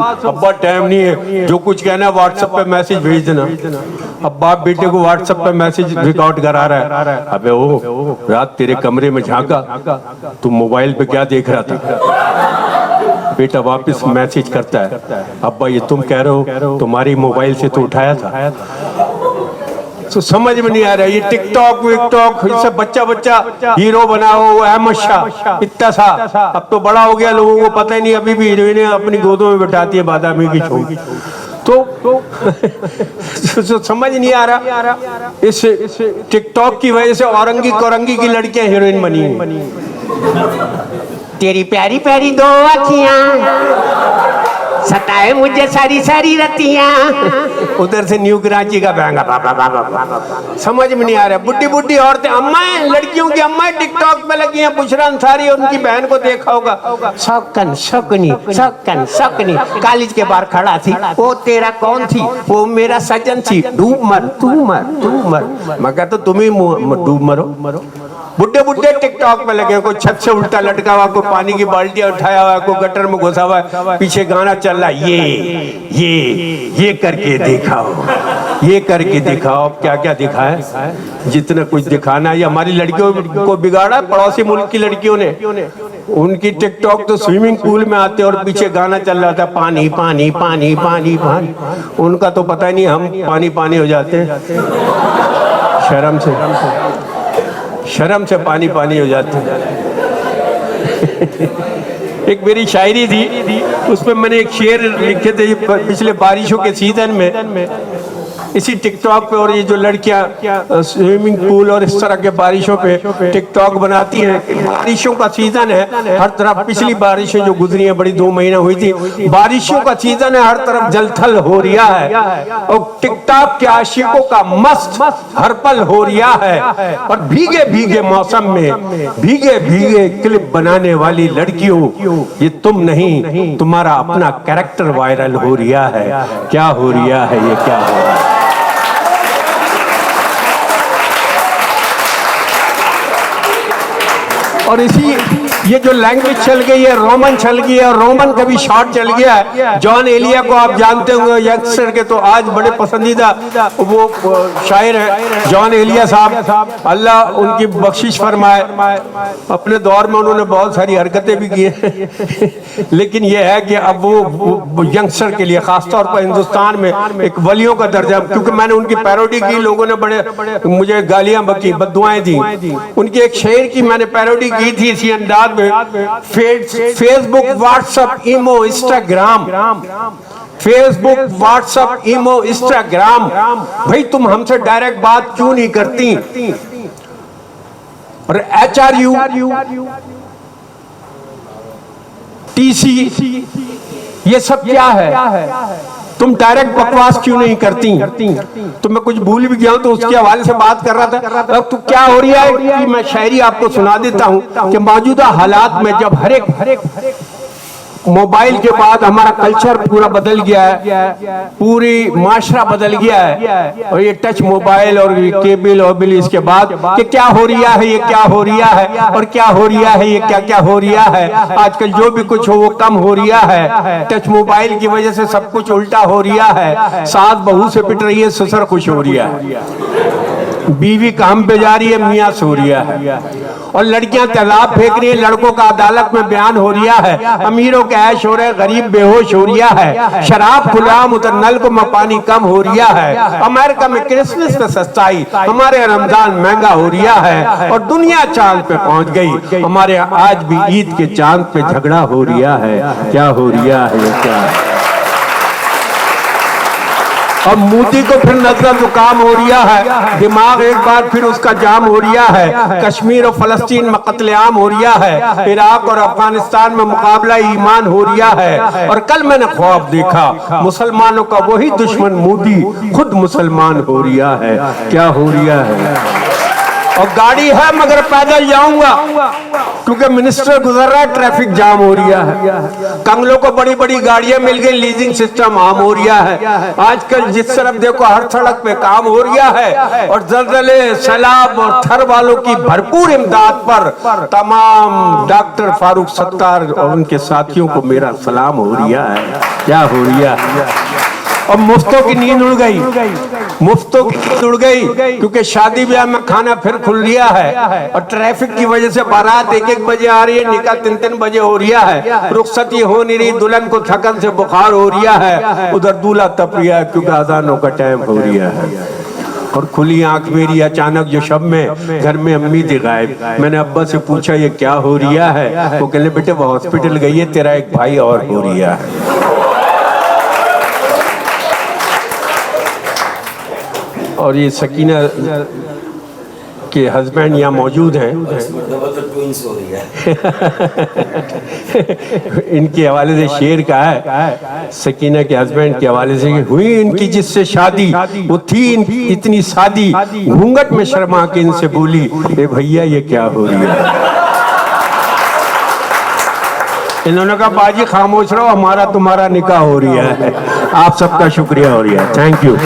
सुन। अब्बा टाइम नहीं है, जो कुछ कहना है व्हाट्सएप पे मैसेज भेज देना। अब बाप बेटे को व्हाट्सएप पे मैसेज रिकॉर्ड करा रहा है। अबे ओ रात तेरे कमरे में झांका, तू मोबाइल पे क्या देख रहा था? बेटा वापस मैसेज करता है, अब्बा ये तुम कह रहे हो तुम्हारी मोबाइल से तो उठाया था। तो समझ में नहीं आ रहा ये टिकटॉक विकटॉक, इससे बच्चा हीरो बनाओ, अहमद शाह इतना सा, अब तो बड़ा हो गया, लोगों को पता ही नहीं, अभी भी हीरोइनें अपनी गोदों में बिठाती है बादामी की छोड़। तो समझ नहीं आ रहा इस टिकटॉक की वजह से औरंगी कोरंगी की लड़कियां हीरोइन बनी हैं। तेरी प्यारी प्यारी दो अखियां सताए मुझे सारी सारी रतियां। उधर से न्यू कराची का बहंगा समझ में नहीं आ रहा। बुड्ढी बुड्ढी औरतें अम्माएं, लड़कियों की अम्माएं टिकटॉक पे लगी हैं। बुशरा अंसारी और उनकी बहन को देखा होगा, शौकन शौकनी शौकन शौकनी कॉलेज के बाहर खड़ा थी। वो तेरा कौन थी? वो मेरा सजन थी। डूब मर तू मर तू मर। मैं कहता तुम ही डूब मरो। बुड्ढे बुड्ढे टिकटॉक पे लगे, कोई छत से उल्टा लटका हुआ, कोई पानी की बाल्टियां उठाया हुआ, कोई गटर में घुसा हुआ, पीछे गाना चल रहा है, ये करके दिखाओ, ये करके दिखाओ। क्या क्या दिखाए? जितना कुछ दिखाना है। हमारी लड़कियों को बिगाड़ा पड़ोसी मुल्क की लड़कियों ने। उनकी टिकटॉक तो स्विमिंग पूल में आते और पीछे गाना चल रहा था, पानी पानी पानी पानी पानी। उनका तो पता ही नहीं, हम पानी पानी हो जाते हैं शर्म से पानी पानी हो जाते हैं। एक मेरी शायरी थी, उसमें मैंने एक शेर लिखे थे पिछले बारिशों के सीजन में, इसी टिकटॉक पे। और ये जो लड़कियां स्विमिंग पूल और इस तरह के बारिशों पे टिकटॉक बनाती हैं, बारिशों का सीजन है हर तरफ। पिछली बारिशें जो गुजरी हैं बड़ी 2 महीना हुई थी, बारिशों का सीजन है, हर तरफ जलथल हो रिया है। और टिकटॉक के आशिकों का मस्त हर पल हो रिया है। और भीगे भीगे मौसम में भीगे भीगे क्लिप बनाने वाली लड़कियों, ये तुम नहीं तुम्हारा अपना कैरेक्टर वायरल हो रिया है। क्या हो रिया है ये, क्या हो रहा है? और इसी ये जो लैंग्वेज चल गई है, रोमन चल गई है, और रोमन का भी शॉर्ट चल गया है। जॉन एलिया को आप जानते होंगे, यंगस्टर के तो आज बड़े पसंदीदा वो शायर है जॉन एलिया साहब, अल्लाह उनकी बख्शिश फरमाए। अपने दौर में उन्होंने बहुत सारी हरकतें भी की हैं लेकिन ये है कि अब वो यंगस्टर के लिए खासतौर पर हिंदुस्तान में एक वलियों का दर्जा, क्योंकि मैंने उनकी पैरोडी की, लोगों ने बड़े मुझे गालियां बकी, बद्दुआएं दी। उनकी एक शेर की मैंने पैरोडी की थी इसी अंदाज में। फेसबुक व्हाट्सएप इमो इंस्टाग्राम, फेसबुक व्हाट्सएप इमो इंस्टाग्राम, भाई तुम हमसे डायरेक्ट बात क्यों नहीं करती? और HRU TC ये सब क्या है? तुम डायरेक्ट बकवास क्यों नहीं करती? तो मैं कुछ भूल भी गया हूं तो उसके हवाले से बात कर रहा था। अब तो क्या हो रहा है कि मैं शायरी आपको सुना देता हूं कि मौजूदा हालात में जब हर एक मोबाइल के बाद हमारा कल्चर पूरा बदल गया है, पूरी माशरा बदल गया है, और ये टच मोबाइल और केबल और बिल इसके बाद कि क्या हो रिया है, ये क्या हो रिया है, और क्या हो रिया है, ये क्या क्या हो रिया है। आजकल जो भी कुछ हो वो कम हो रिया है। टच मोबाइल की वजह से सब कुछ उल्टा हो रिया है। सास बहू से पिट रही है, ससुर खुश हो रिया है, बीवी काम पे जा रही है, मियाँ सो रिया है, और लड़कियां तेजाब फेंक रही है, लड़कों का अदालत में बयान हो रिया है, अमीरों के ऐश हो रहे, गरीब बेहोश हो रिया है, शराब खुलाम उतर नलकों में पानी कम हो रिया है, अमेरिका में क्रिसमस पे सस्ताई, हमारे रमजान महंगा हो रिया है, और दुनिया चांद पे पहुंच गई, हमारे आज भी ईद के चांद पे झगड़ा हो रिया है। क्या हो रिया है, क्या? अब मोदी को फिर नजर जुकाम हो रिया है, दिमाग एक बार फिर उसका जाम हो रिया है, कश्मीर और फलस्तीन में कत्लेआम हो रिया है, इराक और अफगानिस्तान में मुकाबला ईमान हो रिया है। और कल मैंने ख्वाब देखा मुसलमानों का वही दुश्मन मोदी खुद मुसलमान हो रिया है। क्या हो रिया है? और गाड़ी है मगर पैदल जाऊंगा, क्योंकि मिनिस्टर गुजर रहा है, ट्रैफिक जाम हो रहा है। कंगलों को बड़ी बड़ी गाड़ियां मिल गई, लीजिंग सिस्टम आम हो रहा है। आजकल जिस तरफ देखो हर सड़क पे काम हो रहा है। और जलजले, सैलाब और थर वालों की भरपूर इमदाद पर तमाम डॉक्टर फारूक सत्तार और उनके साथियों को मेरा सलाम हो रहा है। क्या हो रहा है? और मुफ्तों की नींद उड़ गई, मुफ्तों की नींद उड़ गई, क्योंकि शादी ब्याह में खाना फिर खुल रहा है। और ट्रैफिक की वजह से बारात 1-1 बजे आ रही है, निकाह 3-3 बजे हो रहा है। रुखसती हो नहीं रही, दुल्हन को थकन से बुखार हो रहा है, उधर दूल्हा तप रहा है क्योंकि अजानों का टाइम हो रहा है। और खुली आंख मेरी अचानक जो शब में घर में अम्मी थी गायब। मैंने अब्बा से पूछा ये क्या हो रहा है? वो कहले बेटे वो हॉस्पिटल गई है, तेरा एक भाई और हो रहा है। और ये सकीना के हस्बैंड यहाँ मौजूद हैं। इनके हवाले से शेर का है, सकीना के हस्बैंड के हवाले से, हुई इनकी जिससे शादी वो थी इतनी सादी, घूंघट में शर्मा के इनसे बोली ए भैया ये क्या हो रहा है? इन्होंने कहा बाजी खामोश रहो, हमारा तुम्हारा निकाह हो रहा है। आप सबका शुक्रिया हो रहा है। Thank you.